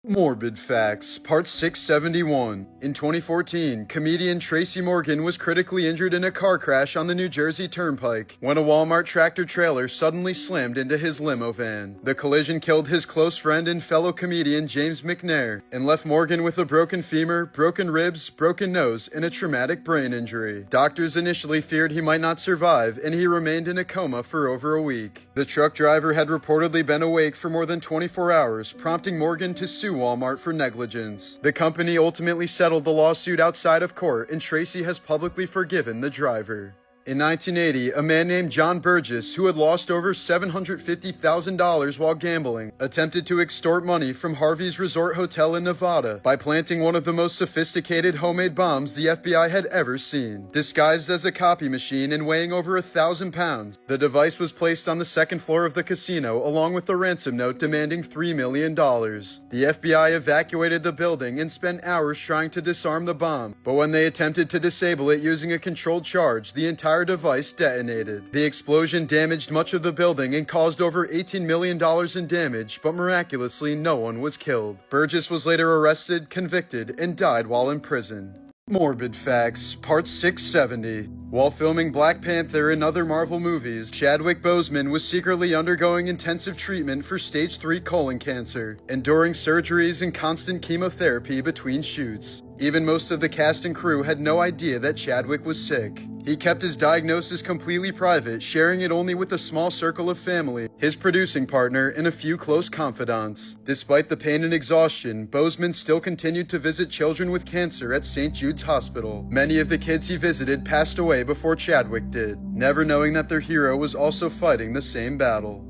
Morbid Facts, Part 671. In 2014, comedian Tracy Morgan was critically injured in a car crash on the New Jersey Turnpike when a Walmart tractor-trailer suddenly slammed into his limo van. The collision killed his close friend and fellow comedian James McNair and left Morgan with a broken femur, broken ribs, broken nose, and a traumatic brain injury. Doctors initially feared he might not survive, and he remained in a coma for over a week. The truck driver had reportedly been awake for more than 24 hours, prompting Morgan to sue Walmart for negligence. The company ultimately settled the lawsuit outside of court, and Tracy has publicly forgiven the driver. In 1980, a man named John Burgess, who had lost over $750,000 while gambling, attempted to extort money from Harvey's Resort Hotel in Nevada by planting one of the most sophisticated homemade bombs the FBI had ever seen. Disguised as a copy machine and weighing over 1,000 pounds, the device was placed on the second floor of the casino along with a ransom note demanding $3 million. The FBI evacuated the building and spent hours trying to disarm the bomb, but when they attempted to disable it using a controlled charge, the entire device detonated. The explosion damaged much of the building and caused over $18 million in damage, but miraculously no one was killed. Burgess was later arrested, convicted, and died while in prison. Morbid Facts, Part 670. While filming Black Panther and other Marvel movies, Chadwick Boseman was secretly undergoing intensive treatment for stage 3 colon cancer, enduring surgeries and constant chemotherapy between shoots. Even most of the cast and crew had no idea that Chadwick was sick. He kept his diagnosis completely private, sharing it only with a small circle of family, his producing partner, and a few close confidants. Despite the pain and exhaustion, Boseman still continued to visit children with cancer at St. Jude's Hospital. Many of the kids he visited passed away before Chadwick did, never knowing that their hero was also fighting the same battle.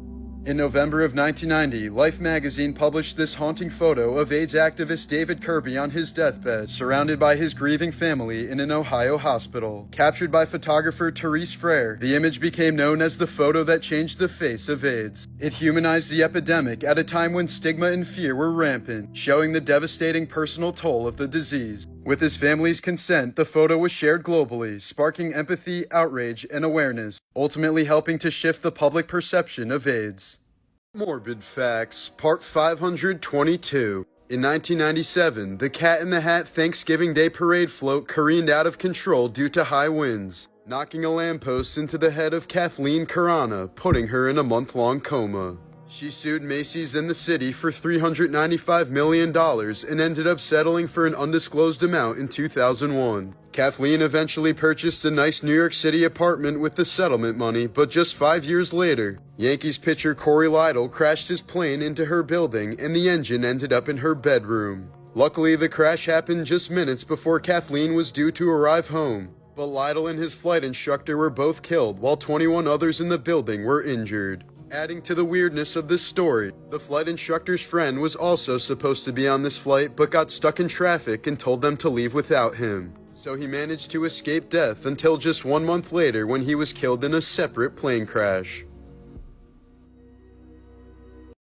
In November of 1990, Life magazine published this haunting photo of AIDS activist David Kirby on his deathbed, surrounded by his grieving family in an Ohio hospital. Captured by photographer Therese Frere, the image became known as the photo that changed the face of AIDS. It humanized the epidemic at a time when stigma and fear were rampant, showing the devastating personal toll of the disease. With his family's consent, the photo was shared globally, sparking empathy, outrage, and awareness, ultimately helping to shift the public perception of AIDS. Morbid Facts, Part 522. In 1997, the Cat in the Hat Thanksgiving Day Parade float careened out of control due to high winds, knocking a lamppost into the head of Kathleen Carana, putting her in a month-long coma. She sued Macy's and the city for $395 million and ended up settling for an undisclosed amount in 2001. Kathleen eventually purchased a nice New York City apartment with the settlement money, but just 5 years later, Yankees pitcher Cory Lidle crashed his plane into her building and the engine ended up in her bedroom. Luckily, the crash happened just minutes before Kathleen was due to arrive home, but Lidle and his flight instructor were both killed while 21 others in the building were injured. Adding to the weirdness of this story, the flight instructor's friend was also supposed to be on this flight but got stuck in traffic and told them to leave without him. So he managed to escape death until just 1 month later when he was killed in a separate plane crash.